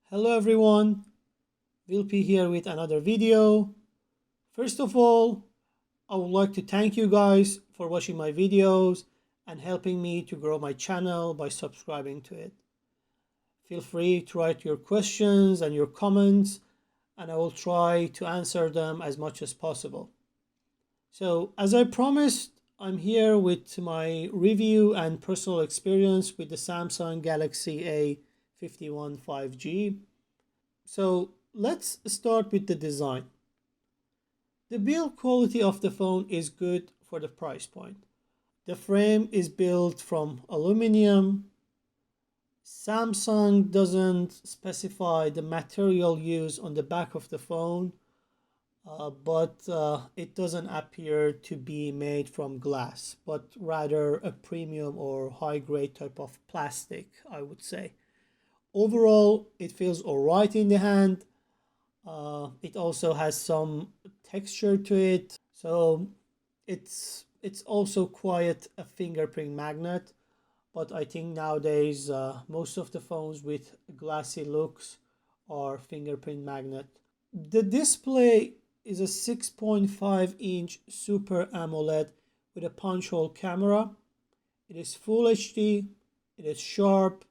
Hello everyone, Vilpi here with another video. First of all, I would like to thank you guys for watching my videos and helping me to grow my channel by subscribing to it. Feel free to write your questions and your comments and I will try to answer them as much as possible. So as I promised, I'm here with my review and personal experience with the Samsung Galaxy A51 5G. So let's start with the design. The build quality of the phone is good for the price point. The frame is built from aluminum. Samsung doesn't specify the material used on the back of the phone, but it doesn't appear to be made from glass, but rather a premium or high grade type of plastic, I would say. Overall, it feels alright in the hand. It also has some texture to it, so it's also quite a fingerprint magnet. But I think nowadays most of the phones with glassy looks are fingerprint magnet. The display is a 6.5-inch Super AMOLED with a punch hole camera. It is Full HD. It is sharp.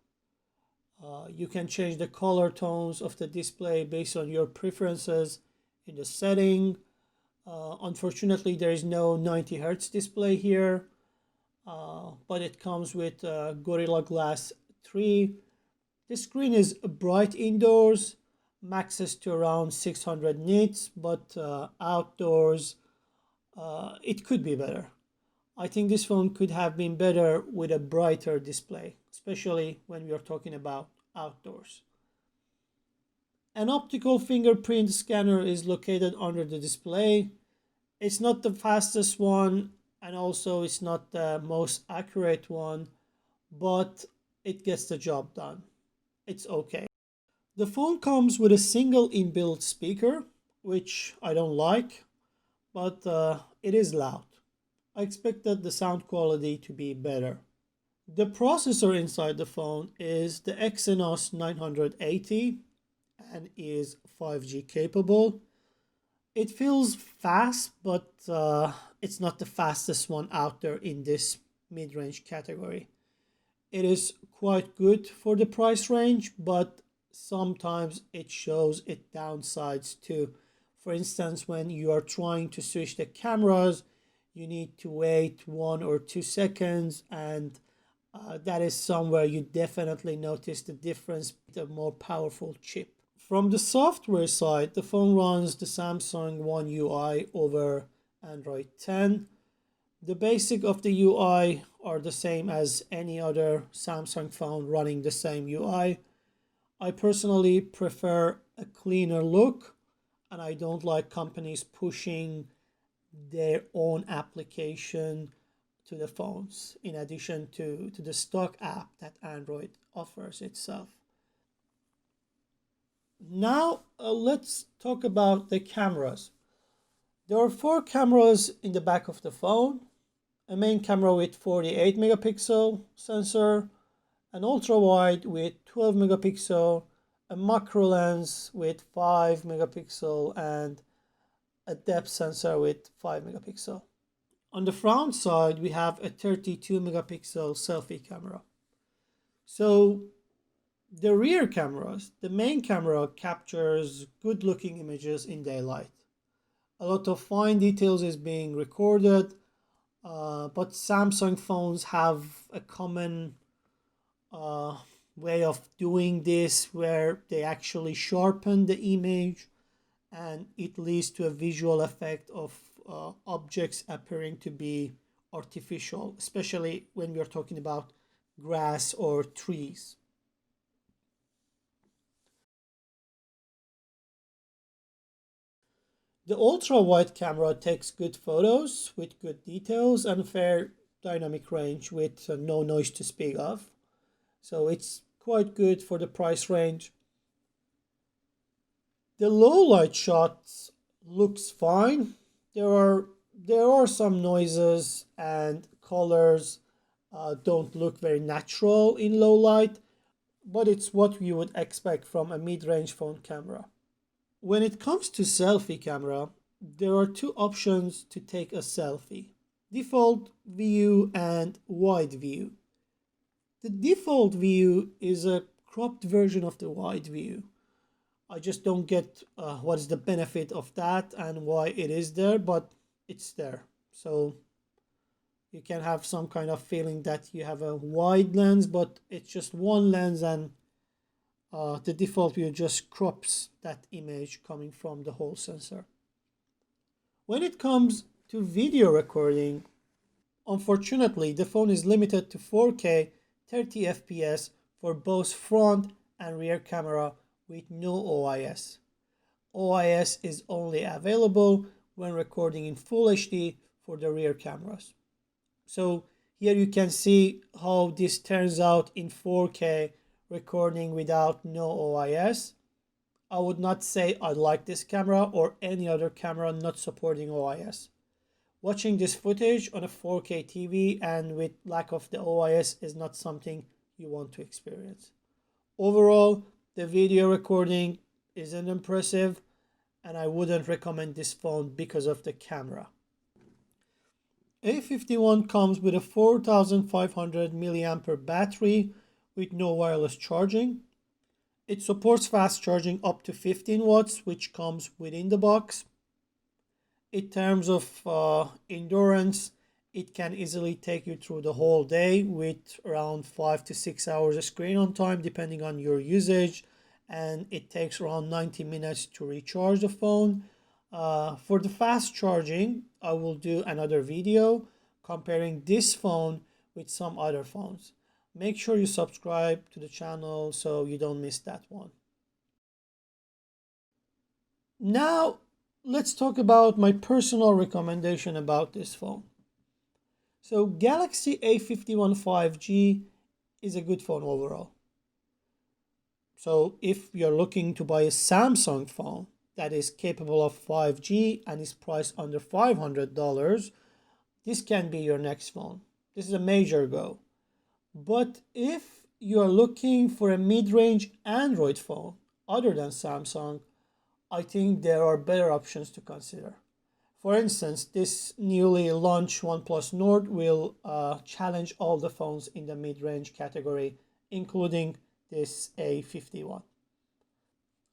You can change the color tones of the display based on your preferences in the setting. Unfortunately, there is no 90 Hz display here, but it comes with Gorilla Glass 3. The screen is bright indoors, maxes to around 600 nits, but outdoors it could be better. I think this phone could have been better with a brighter display, especially when we are talking about outdoors. An optical fingerprint scanner is located under the display. It's not the fastest one and also it's not the most accurate one, but it gets the job done. It's okay. The phone comes with a single inbuilt speaker, which I don't like, but it is loud. I expected the sound quality to be better. The processor inside the phone is the Exynos 980 and is 5G capable. It feels fast, but it's not the fastest one out there in this mid-range category. It is quite good for the price range, but sometimes it shows its downsides too. For instance, when you are trying to switch the cameras, you need to wait 1 or 2 seconds, and that is somewhere you definitely notice the difference with a more powerful chip. From the software side, the phone runs the Samsung One UI over Android 10. The basic of the UI are the same as any other Samsung phone running the same UI. I personally prefer a cleaner look, and I don't like companies pushing their own application to the phones in addition to the stock app that Android offers itself. Now let's talk about the cameras. There are 4 cameras in the back of the phone: a main camera with 48 megapixel sensor, an ultra wide with 12 megapixel, a macro lens with 5 megapixel, and a depth sensor with 5 megapixel. On the front side, we have a 32 megapixel selfie camera. So the rear cameras, the main camera captures good looking images in daylight. A lot of fine details is being recorded, but Samsung phones have a common way of doing this where they actually sharpen the image and it leads to a visual effect of objects appearing to be artificial, especially when we are talking about grass or trees. The ultra wide camera takes good photos with good details and a fair dynamic range with no noise to speak of. So it's quite good for the price range. The low light shots looks fine. There are some noises and colors don't look very natural in low light, but it's what you would expect from a mid-range phone camera. When it comes to selfie camera, there are two options to take a selfie: default view and wide view. The default view is a cropped version of the wide view. I just don't get what is the benefit of that and why it is there, but it's there. So you can have some kind of feeling that you have a wide lens, but it's just one lens, and the default view just crops that image coming from the whole sensor. When it comes to video recording, unfortunately, the phone is limited to 4K 30 FPS for both front and rear camera with no OIS. OIS is only available when recording in Full HD for the rear cameras. So here you can see how this turns out in 4K recording without no OIS. I would not say I like this camera or any other camera not supporting OIS. Watching this footage on a 4K TV and with lack of the OIS is not something you want to experience. Overall, the video recording isn't impressive, and I wouldn't recommend this phone because of the camera. A51 comes with a 4500 mAh battery with no wireless charging. It supports fast charging up to 15 watts, which comes within the box. In terms of endurance, it can easily take you through the whole day with around 5 to 6 hours of screen on time depending on your usage, and it takes around 90 minutes to recharge the phone. For the fast charging, I will do another video comparing this phone with some other phones. Make sure you subscribe to the channel so you don't miss that one. Now, let's talk about my personal recommendation about this phone. So Galaxy A51 5G is a good phone overall. So if you're looking to buy a Samsung phone that is capable of 5G and is priced under $500, this can be your next phone. This is a major go. But if you are looking for a mid-range Android phone other than Samsung, I think there are better options to consider. For instance, this newly launched OnePlus Nord will challenge all the phones in the mid-range category, including this A51.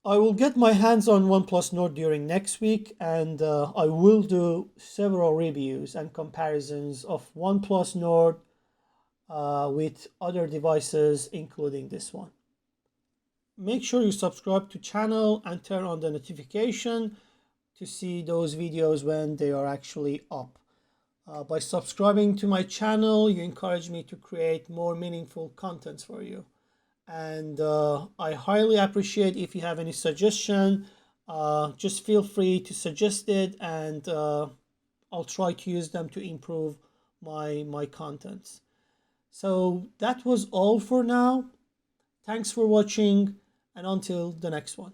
I will get my hands on OnePlus Nord during next week, and I will do several reviews and comparisons of OnePlus Nord with other devices, including this one. Make sure you subscribe to channel and turn on the notification to see those videos when they are actually up. By subscribing to my channel, you encourage me to create more meaningful contents for you. And I highly appreciate if you have any suggestion. Just feel free to suggest it, and I'll try to use them to improve my contents. So that was all for now. Thanks for watching, and until the next one.